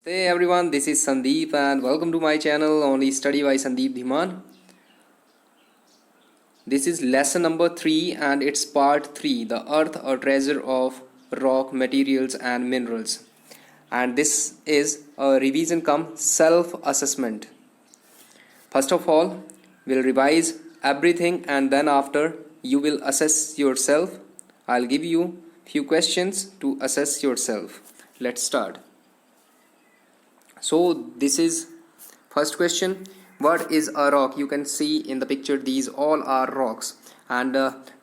Hey everyone, this is Sandeep and welcome to my channel Only Study by Sandeep Dhiman. This is lesson number 3 and it's part 3, the earth a treasure of rock materials and minerals. And this is a revision cum self-assessment. First of all, we'll revise everything and then after you will assess yourself. I'll give you few questions to assess yourself. Let's start. So this is first question. What is a rock? You can see in the picture these all are rocks and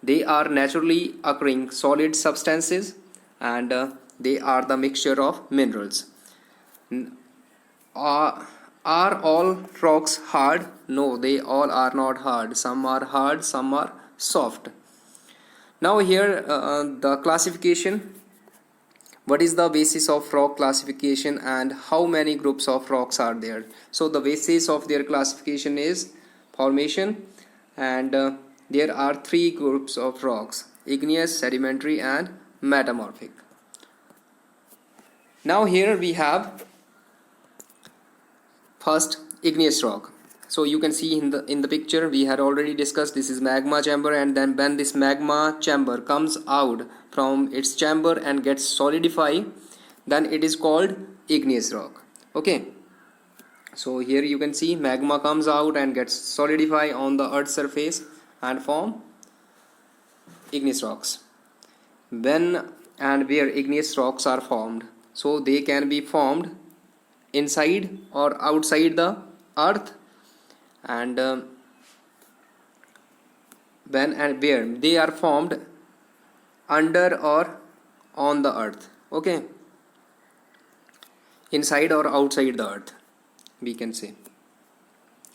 they are naturally occurring solid substances and they are the mixture of minerals. Are all rocks hard? No, they all are not hard. Some are hard, some are soft. Now here the classification. What is the basis of rock classification and how many groups of rocks are there? So the basis of their classification is formation and there are 3 groups of rocks: igneous, sedimentary and metamorphic. Now here we have first igneous rock. So you can see in the picture we had already discussed this is magma chamber, and then when this magma chamber comes out from its chamber and gets solidified, then it is called igneous rock. Okay, so here you can see magma comes out and gets solidified on the earth's surface and form igneous rocks. When and where igneous rocks are formed, so they can be formed inside or outside the earth, and when and where they are formed under or on the earth. Okay, inside or outside the earth we can say.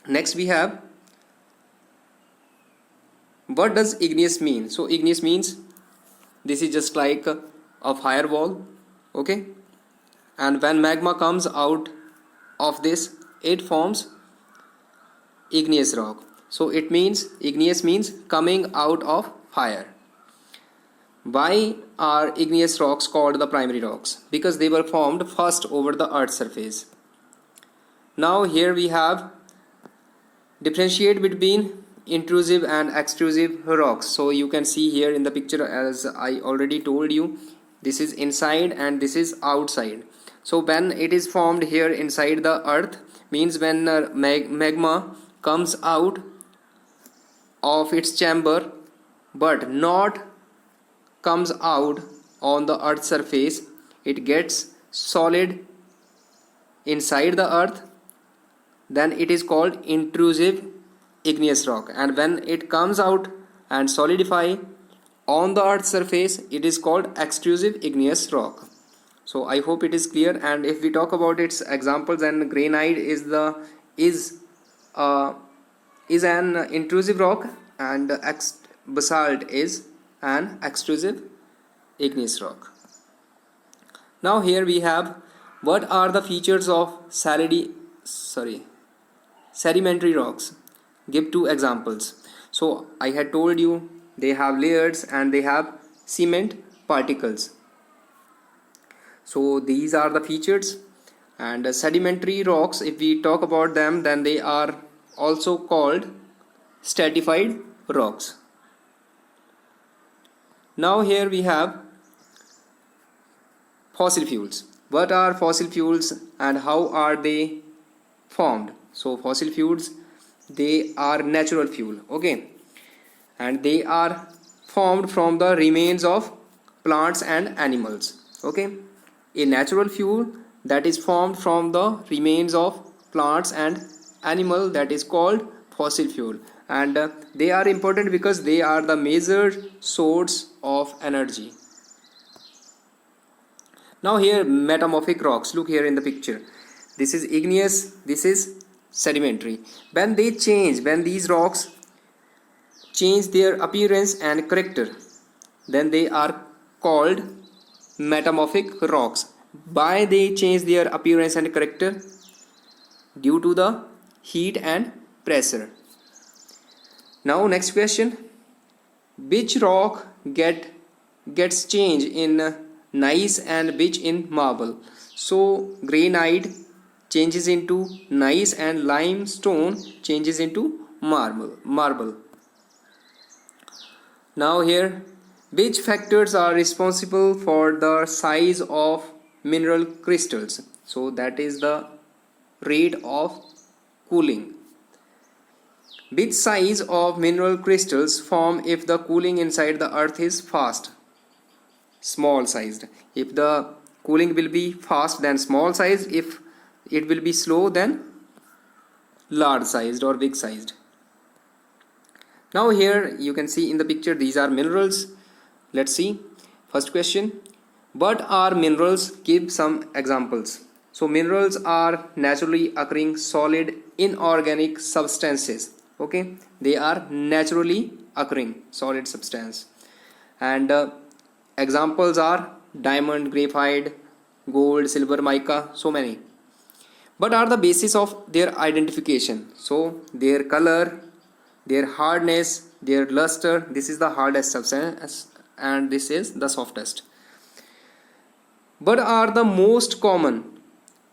Next we have, what does igneous mean? So igneous means this is just like a firewall. Okay, and when magma comes out of this, it forms igneous rock. So it means igneous means coming out of fire. Why are igneous rocks called the primary rocks? Because they were formed first over the earth's surface. Now here we have differentiate between intrusive and extrusive rocks. So you can see here in the picture, as I already told you, this is inside and this is outside. So when it is formed here inside the earth, means when magma comes out of its chamber but not comes out on the earth's surface, it gets solid inside the earth, then it is called intrusive igneous rock. And when it comes out and solidify on the earth's surface, it is called extrusive igneous rock. So I hope it is clear. And if we talk about its examples, then granite is an intrusive rock and basalt is an extrusive igneous rock. Now here we have, what are the features of sedimentary rocks? Give 2 examples. So I had told you they have layers and they have cement particles. So these are the features. And sedimentary rocks, if we talk about them, then they are also called stratified rocks. Now here we have fossil fuels. What are fossil fuels and how are they formed? So fossil fuels, they are natural fuel. Okay, and they are formed from the remains of plants and animals. Okay, a natural fuel that is formed from the remains of plants and animal, that is called fossil fuel. And they are important because they are the major source of energy. Now here metamorphic rocks, look here in the picture, this is igneous, this is sedimentary. When these rocks change their appearance and character, then they are called metamorphic rocks. Why they change their appearance and character? Due to the heat and pressure. Now next question, which rock gets changed in gneiss and which in marble? So granite changes into gneiss and limestone changes into marble. Now here, which factors are responsible for the size of mineral crystals? So that is the rate of cooling. Which size of mineral crystals form if the cooling inside the earth is fast? Small sized. If the cooling will be fast, then small size. If it will be slow, then large sized or big sized. Now here you can see in the picture, these are minerals. Let's see. First question, what are minerals? Give some examples. So minerals are naturally occurring solid inorganic substances. Okay, they are naturally occurring solid substance, and examples are diamond, graphite, gold, silver, mica, so many. What are the basis of their identification? So their color, their hardness, their luster. This is the hardest substance and this is the softest. What are the most common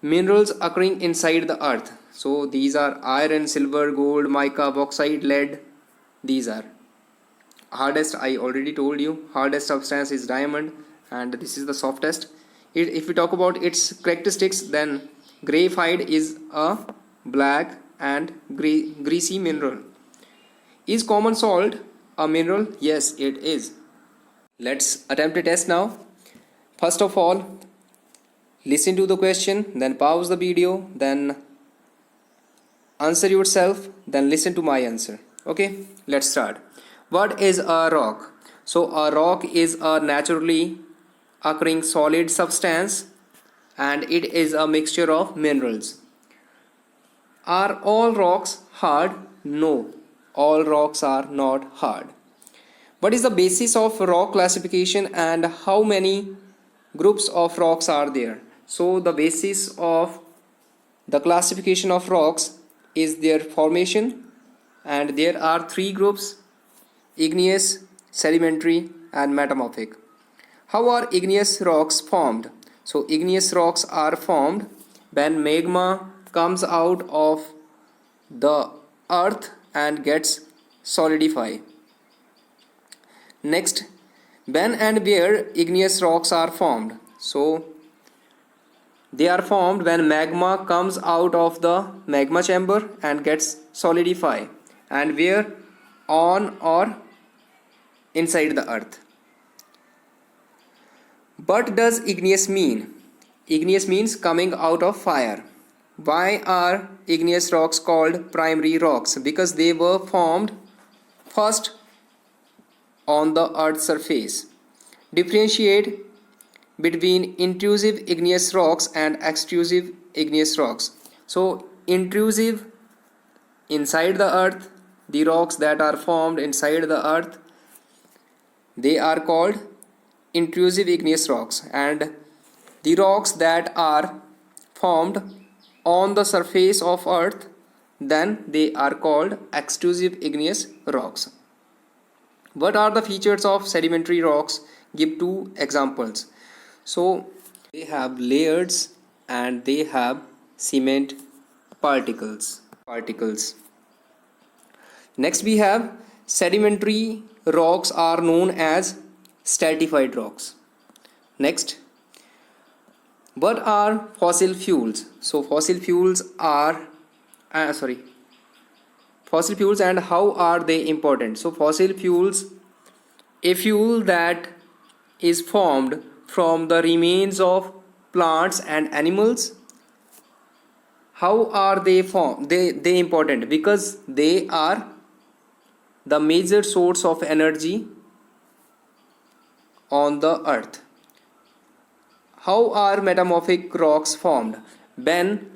minerals occurring inside the earth? So these are iron, silver, gold, mica, bauxite, lead. These are hardest. I already told you, hardest substance is diamond, and this is the softest. If we talk about its characteristics, then graphite is a black and greasy mineral. Is common salt a mineral? Yes, it is. Let's attempt a test now. First of all, listen to the question, then pause the video, then answer yourself, then listen to my answer. Okay, let's start. What is a rock? So a rock is a naturally occurring solid substance and it is a mixture of minerals. Are all rocks hard? No, all rocks are not hard. What is the basis of rock classification and how many groups of rocks are there? So the basis of the classification of rocks is their formation, and there are three groups: igneous, sedimentary and metamorphic. How are igneous rocks formed? So igneous rocks are formed when magma comes out of the earth and gets solidified. Next, when and where igneous rocks are formed? So they are formed when magma comes out of the magma chamber and gets solidified, and where? On or inside the earth. What does igneous mean? Igneous means coming out of fire. Why are igneous rocks called primary rocks? Because they were formed first on the earth's surface. Differentiate between intrusive igneous rocks and extrusive igneous rocks. So intrusive, inside the earth, the rocks that are formed inside the earth, they are called intrusive igneous rocks, and the rocks that are formed on the surface of earth, then they are called extrusive igneous rocks. What are the features of sedimentary rocks? Give two examples. So they have layers and they have cement particles. Next we have sedimentary rocks are known as stratified rocks. Next, what are fossil fuels? So fossil fuels are fossil fuels and how are they important? So fossil fuels, a fuel that is formed from the remains of plants and animals. How are they formed? They important because they are the major source of energy on the earth. How are metamorphic rocks formed? When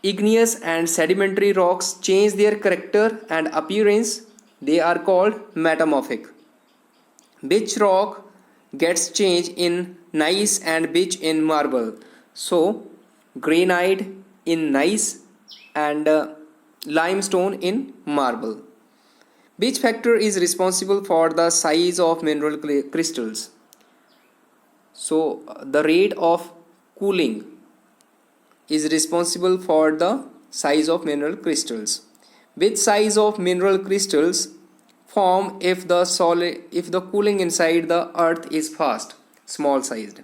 igneous and sedimentary rocks change their character and appearance, they are called metamorphic. Which rock gets changed in gneiss and which in marble? So granite in gneiss and limestone in marble. Which factor is responsible for the size of mineral crystals? So the rate of cooling is responsible for the size of mineral crystals? Which size of mineral crystals form if the cooling inside the earth is fast? Small sized.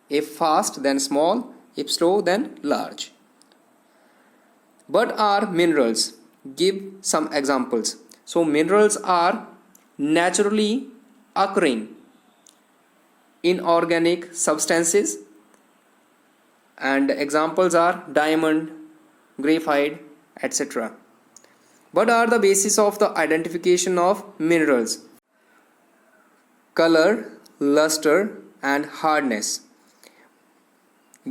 If fast, then small. If slow, then large. What are minerals? Give some examples. So minerals are naturally occurring inorganic substances, and examples are diamond, graphite, etc. What are the basis of the identification of minerals? Color, luster, and hardness.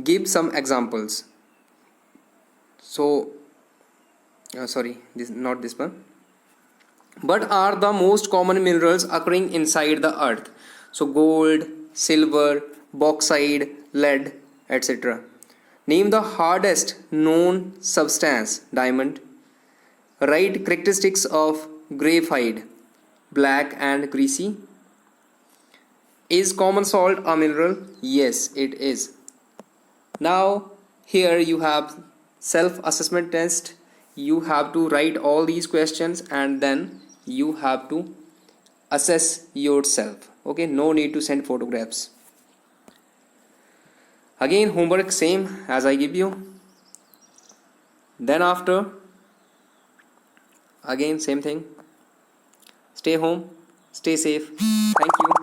Give some examples. So sorry, this not this one. What are the most common minerals occurring inside the earth? So gold, silver, bauxite, lead, etc. Name the hardest known substance. Diamond. Write characteristics of graphite. Black and greasy. Is common salt a mineral? Yes, it is. Now here you have self-assessment test. You have to write all these questions and then you have to assess yourself. Okay, no need to send photographs. Again, homework same as I give you. Then after, again same thing. Stay home, stay safe. Thank you.